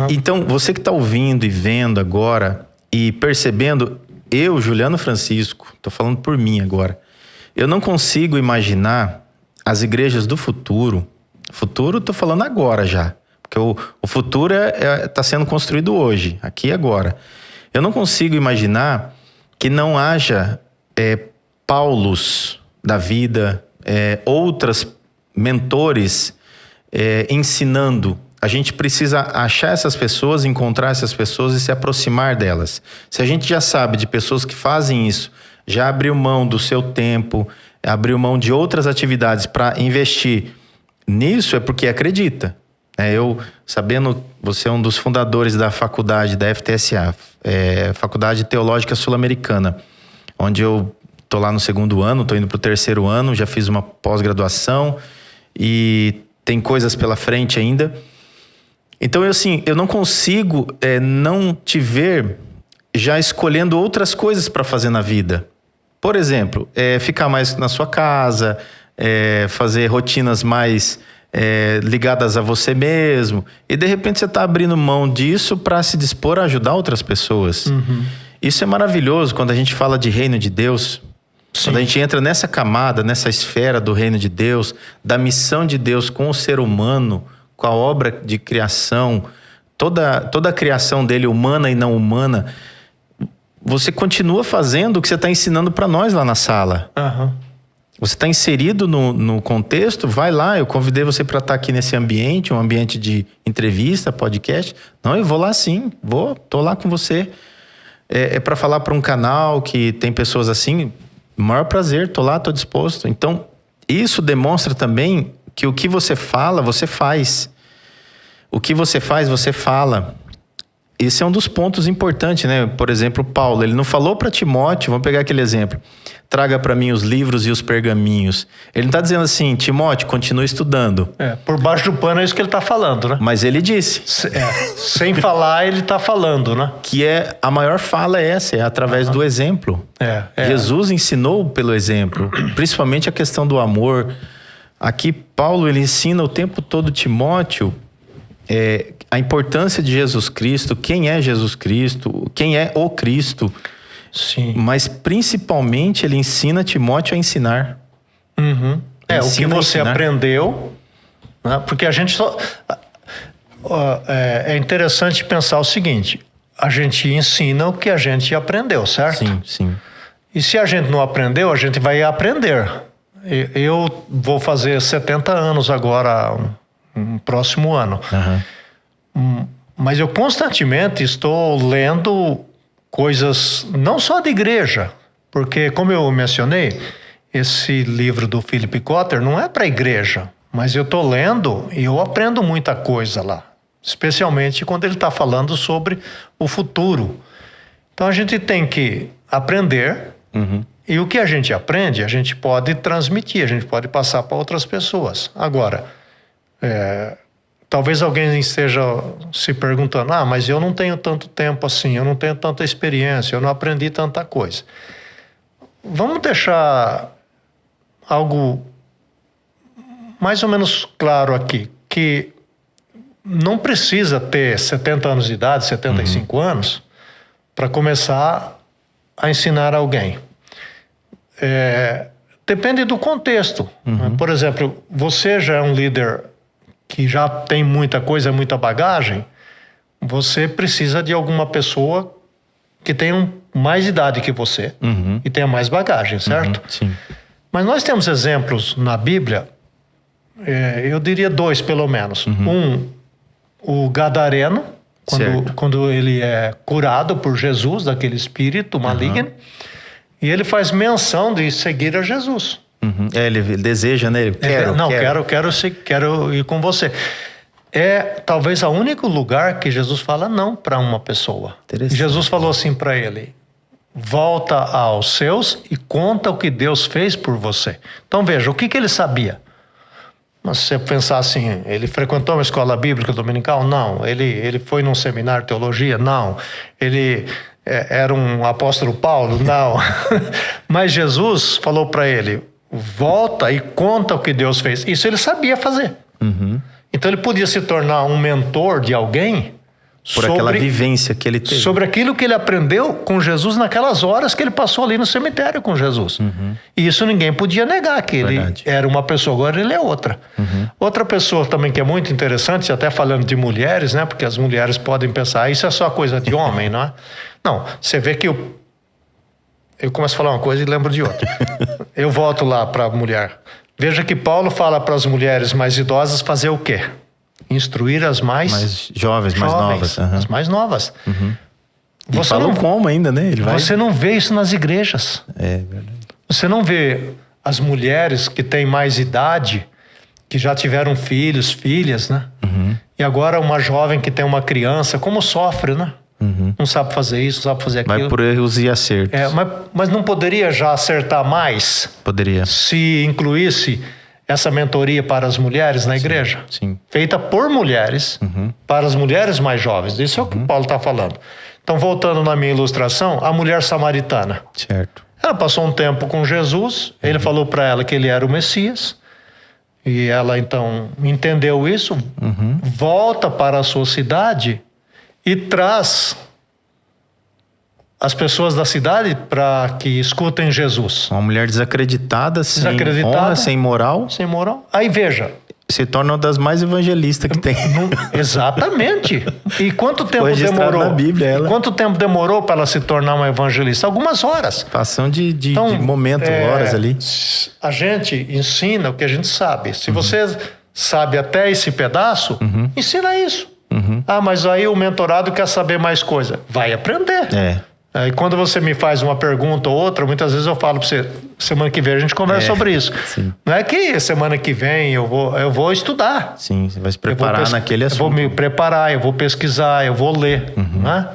Então, você que está ouvindo e vendo agora e percebendo, eu, Juliano Francisco, estou falando por mim agora, eu não consigo imaginar as igrejas do futuro. Futuro, estou falando agora já. Porque o futuro está sendo construído hoje, aqui e agora. Eu não consigo imaginar que não haja Paulos da vida, outros mentores ensinando. A gente precisa achar essas pessoas, encontrar essas pessoas e se aproximar delas. Se a gente já sabe de pessoas que fazem isso, já abriu mão do seu tempo, abriu mão de outras atividades para investir nisso, é porque acredita. Eu, sabendo, você é um dos fundadores da faculdade da FTSA, Faculdade Teológica Sul-Americana, onde eu estou lá no 2º ano, estou indo para o 3º ano, já fiz uma pós-graduação e tem coisas pela frente ainda. Então, eu não consigo não te ver já escolhendo outras coisas para fazer na vida. Por exemplo, ficar mais na sua casa, fazer rotinas mais ligadas a você mesmo. E, de repente, você está abrindo mão disso para se dispor a ajudar outras pessoas. Uhum. Isso é maravilhoso quando a gente fala de reino de Deus. Sim. Quando a gente entra nessa camada, nessa esfera do reino de Deus, da missão de Deus com o ser humano, com a obra de criação, toda a criação dele, humana e não humana, você continua fazendo o que você está ensinando para nós lá na sala. Uhum. Você está inserido no contexto, vai lá, eu convidei você para estar aqui nesse ambiente, um ambiente de entrevista, podcast. Não, eu vou lá sim, tô lá com você. É para falar para um canal que tem pessoas assim, maior prazer, tô lá, tô disposto. Então, isso demonstra também que o que você fala, você faz. O que você faz, você fala. Esse é um dos pontos importantes, né? Por exemplo, Paulo, ele não falou para Timóteo, vamos pegar aquele exemplo, traga para mim os livros e os pergaminhos. Ele não está dizendo assim, Timóteo, continue estudando. Por baixo do pano é isso que ele está falando, né? Mas ele disse. Sem falar, ele está falando, né? Que a maior fala é essa, é através do exemplo. Jesus ensinou pelo exemplo, principalmente a questão do amor. Aqui, Paulo, ele ensina o tempo todo Timóteo a importância de Jesus Cristo, quem é Jesus Cristo, quem é o Cristo. Sim. Mas principalmente ele ensina Timóteo a ensinar. Uhum. O que você aprendeu, né? Porque a gente só... é interessante pensar o seguinte, a gente ensina o que a gente aprendeu, certo? Sim, sim. E se a gente não aprendeu, a gente vai aprender. Eu vou fazer 70 anos agora, no próximo ano. Uhum. Mas eu constantemente estou lendo coisas, não só de igreja, porque, como eu mencionei, esse livro do Philip Kotler não é para igreja, mas eu estou lendo e eu aprendo muita coisa lá, especialmente quando ele está falando sobre o futuro. Então a gente tem que aprender, e o que a gente aprende, a gente pode transmitir, a gente pode passar para outras pessoas. Agora, talvez alguém esteja se perguntando, mas eu não tenho tanto tempo assim, eu não tenho tanta experiência, eu não aprendi tanta coisa. Vamos deixar algo mais ou menos claro aqui, que não precisa ter 70 anos de idade, 75 anos, para começar a ensinar alguém. Depende do contexto. Por exemplo, você já é um líder que já tem muita coisa, muita bagagem, você precisa de alguma pessoa que tenha mais idade que você e tenha mais bagagem, certo? Sim. Mas nós temos exemplos na Bíblia, eu diria 2 pelo menos. O Gadareno, quando ele é curado por Jesus, daquele espírito maligno, e ele faz menção de seguir a Jesus. Ele deseja, né? Quero ir com você. É talvez o único lugar que Jesus fala não para uma pessoa. Jesus falou assim para ele: volta aos seus e conta o que Deus fez por você. Então veja, o que ele sabia? Mas se você pensar assim, ele frequentou uma escola bíblica dominical? Não. Ele foi num seminário de teologia? Não. Ele era um apóstolo Paulo? Não. Mas Jesus falou para ele: volta e conta o que Deus fez. Isso ele sabia fazer. Então ele podia se tornar um mentor de alguém Por aquela vivência que ele teve. Sobre aquilo que ele aprendeu com Jesus naquelas horas que ele passou ali no cemitério com Jesus. E isso ninguém podia negar, que ele era uma pessoa, agora ele é outra. Outra pessoa também que é muito interessante, até falando de mulheres, né? Porque as mulheres podem pensar, isso é só coisa de homem, não é? Não, você vê que eu começo a falar uma coisa e lembro de outra. Eu volto lá para a mulher. Veja que Paulo fala para as mulheres mais idosas fazer o quê? Instruir as mais jovens, mais novas. As mais novas. Você falou como ainda, né? Você não vê isso nas igrejas. É verdade. Você não vê as mulheres que têm mais idade, que já tiveram filhos, filhas, né? E agora uma jovem que tem uma criança, como sofre, né? Não sabe fazer isso, não sabe fazer aquilo. Vai por erros e acertos. Mas não poderia já acertar mais? Poderia. Se incluísse essa mentoria para as mulheres na igreja? Sim. Feita por mulheres, para as mulheres mais jovens. Isso é o que Paulo está falando. Então, voltando na minha ilustração, a mulher samaritana. Certo. Ela passou um tempo com Jesus, ele falou para ela que ele era o Messias, e ela então entendeu isso, volta para a sua cidade e traz as pessoas da cidade para que escutem Jesus. Uma mulher desacreditada, sem honra, sem moral. Sem moral. Aí veja. Se torna uma das mais evangelistas que tem. Exatamente. E quanto tempo demorou? Na Bíblia, ela. Quanto tempo demorou para ela se tornar uma evangelista? Algumas horas. Passão de momento, horas ali. A gente ensina o que a gente sabe. Se você sabe até esse pedaço, ensina isso. Mas aí o mentorado quer saber mais coisa. Vai aprender. E quando você me faz uma pergunta ou outra, muitas vezes eu falo para você, semana que vem a gente conversa sobre isso. Sim. Não é que semana que vem eu vou estudar. Sim, você vai se preparar naquele assunto. Eu vou me preparar, eu vou pesquisar, eu vou ler. Né?